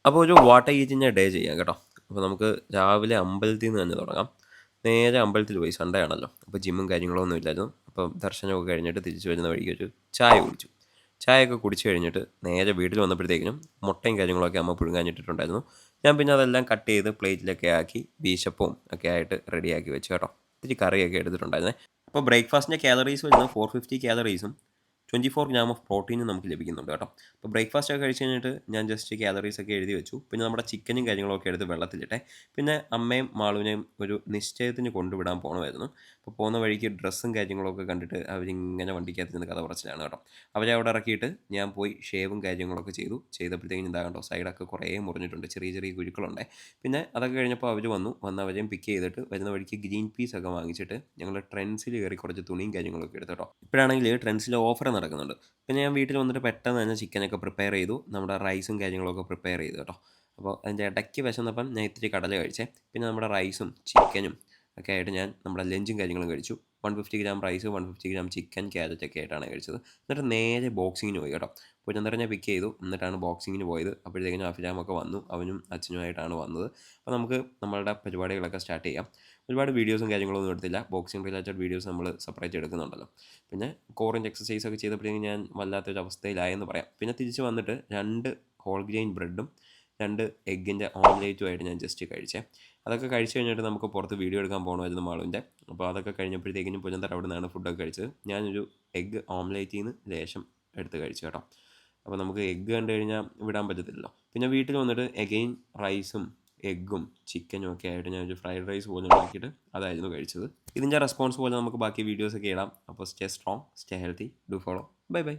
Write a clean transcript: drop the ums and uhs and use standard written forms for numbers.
അപ്പോൾ ഒരു water eating day ചെയ്യാം കേട്ടോ. അപ്പോൾ നമുക്ക് രാവിലെ അമ്പലത്തിൽ നിന്ന് തന്നെ തുടങ്ങാം. നേരെ അമ്പലത്തിൽ പോയി, സൺഡേ ആണല്ലോ. അപ്പോൾ ജിമ്മും കാര്യങ്ങളൊന്നും ഇല്ലായിരുന്നു. അപ്പോൾ ദർശനമൊക്കെ കഴിഞ്ഞിട്ട് തിരിച്ചു വരുന്ന വഴിക്ക് ഒരു ചായ കുടിച്ചു. ചായയൊക്കെ കുടിച്ച് കഴിഞ്ഞിട്ട് നേരെ വീട്ടിൽ വന്നപ്പോഴത്തേക്കിനും മുട്ടയും കാര്യങ്ങളൊക്കെ അമ്മ പുഴുങ്ങാനിട്ടിട്ടുണ്ടായിരുന്നു. ഞാൻ പിന്നെ അതെല്ലാം കട്ട് ചെയ്ത് പ്ലേറ്റിലൊക്കെ ആക്കി ബീശപ്പവും ഒക്കെ ആയിട്ട് റെഡിയാക്കി വെച്ചു കേട്ടോ. ഇത്തിരി കറിയൊക്കെ എടുത്തിട്ടുണ്ടായിരുന്നേ. അപ്പോൾ ബ്രേക്ക്ഫാസ്റ്റിൻ്റെ കാലറീസ് വരുന്നത് 450 കാലറീസും 24 ഗ്രാം ഓഫ് പ്രോട്ടീനും നമുക്ക് ലഭിക്കുന്നുണ്ട് കേട്ടോ. അപ്പോൾ ബ്രേക്ക്ഫാസ്റ്റ് ഒക്കെ കഴിച്ച് കഴിഞ്ഞിട്ട് ഞാൻ ജസ്റ്റ് കാലറീസ് ഒക്കെ എഴുതി വെച്ചു. പിന്നെ നമ്മുടെ ചിക്കനും കാര്യങ്ങളൊക്കെ എടുത്ത് വെള്ളത്തിലിട്ടെ. പിന്നെ അമ്മയും മാളുവിനെയും ഒരു നിശ്ചയത്തിന് കൊണ്ടുവിടാൻ പോകണമായിരുന്നു. അപ്പോൾ പോകുന്ന വഴിക്ക് ഡ്രസ്സും കാര്യങ്ങളൊക്കെ കണ്ടിട്ട് അവരിങ്ങനെ വണ്ടിക്കകത്ത് നിന്ന് കഥ പറച്ചിലാണ് കേട്ടോ. അവരെ അവിടെ ഇറക്കിയിട്ട് ഞാൻ പോയി ഷേവും കാര്യങ്ങളൊക്കെ ചെയ്തപ്പോഴത്തേക്കും ഇതാ കണ്ടോ, സൈഡൊക്കെ കുറേ മുറിഞ്ഞിട്ടുണ്ട്, ചെറിയ ചെറിയ കുരുക്കളുണ്ട്. പിന്നെ അതൊക്കെ കഴിഞ്ഞപ്പോൾ അവർ വന്ന് അവരെയും പിക്ക് ചെയ്തിട്ട് വരുന്ന വഴിക്ക് ഗ്രീൻ പീസ് ഒക്കെ വാങ്ങിച്ചിട്ട് ഞങ്ങൾ ട്രെൻഡ്സിൽ കയറി കുറച്ച് തുണിയും കാര്യങ്ങളൊക്കെ എടുത്തു കേട്ടോ. ഇപ്പോഴാണെങ്കിൽ ട്രെൻഡ്സിൽ ഓഫർ നടക്കുന്നുണ്ട്. പിന്നെ ഞാൻ വീട്ടിൽ വന്നിട്ട് പെട്ടെന്ന് തന്നെ ചിക്കനൊക്കെ പ്രിപ്പയർ ചെയ്തു, നമ്മുടെ റൈസും കാര്യങ്ങളൊക്കെ പ്രിപ്പയർ ചെയ്തു കേട്ടോ. അപ്പോൾ അതിൻ്റെ ഇടയ്ക്ക് വിശന്നപ്പം ഞാൻ ഇത്തിരി കടല കഴിച്ചേ. പിന്നെ നമ്മുടെ റൈസും ചിക്കനും ഒക്കെ ആയിട്ട് ഞാൻ നമ്മുടെ ലഞ്ചും കാര്യങ്ങളും കഴിച്ചു. 150 ഗ്രാം റൈസ്, 150 ഗ്രാം ചിക്കൻ, ക്യാരറ്റൊക്കെ ആയിട്ടാണ് കഴിച്ചത്. എന്നിട്ട് നേരെ ബോക്സിങ്ങിന് പോയി കേട്ടോ. പുരന്തരം ഞാൻ പിക്ക് ചെയ്തു, എന്നിട്ടാണ് ബോക്സിങ്ങിന് പോയത്. അപ്പോഴത്തേക്കും അഫിലാമൊക്കെ വന്നു, അവനും അച്ഛനുമായിട്ടാണ് വന്നത്. അപ്പോൾ നമുക്ക് നമ്മളുടെ പരിപാടികളൊക്കെ സ്റ്റാർട്ട് ചെയ്യാം. ഒരുപാട് വീഡിയോസും കാര്യങ്ങളൊന്നും എടുത്തില്ല, ബോക്സിംഗ് റിലേറ്റഡ് വീഡിയോസ് നമ്മൾ സെപ്പറേറ്റ് എടുക്കുന്നുണ്ടല്ലോ. പിന്നെ കോറിൻ്റെ എക്സസൈസൊക്കെ ചെയ്തപ്പോഴത്തേക്കും ഞാൻ വല്ലാത്തൊരു അവസ്ഥയിലായെന്ന് പറയാം. പിന്നെ തിരിച്ച് വന്നിട്ട് 2 ഹോൾ ഗ്രെയിൻ ബ്രെഡും 2 എഗ്ഗിൻ്റെ ഓംലേറ്റുമായിട്ട് ഞാൻ ജസ്റ്റ് കഴിച്ചേ. അതൊക്കെ കഴിച്ച് കഴിഞ്ഞിട്ട് നമുക്ക് പുറത്ത് വീഡിയോ എടുക്കാൻ പോകണമായിരുന്നു മാളുവിൻ്റെ. അപ്പോൾ അതൊക്കെ കഴിഞ്ഞപ്പോഴത്തേക്കിനും പുരന്തർ അവിടെ നിന്നാണ് ഫുഡൊക്കെ കഴിച്ചത്. ഞാനൊരു എഗ്ഗ് ഓംലേറ്റിൽ നിന്ന് ലേശം എടുത്ത് കഴിച്ചു കേട്ടോ. അപ്പോൾ നമുക്ക് എഗ്ഗ് കണ്ടു കഴിഞ്ഞാൽ വിടാൻ പറ്റത്തില്ലല്ലോ. പിന്നെ വീട്ടിൽ വന്നിട്ട് എഗെയിൻ റൈസും എഗ്ഗും ചിക്കനും ഒക്കെ ആയിട്ട് ഞാനൊരു ഫ്രൈഡ് റൈസ് പോലെ ഉണ്ടാക്കിയിട്ട് അതായിരുന്നു കഴിച്ചത്. ഇതിൻ്റെ റെസ്പോൺസ് പോലെ നമുക്ക് ബാക്കി വീഡിയോസൊക്കെ ഇടാം. അപ്പോൾ stay strong, stay healthy, do follow. Bye bye.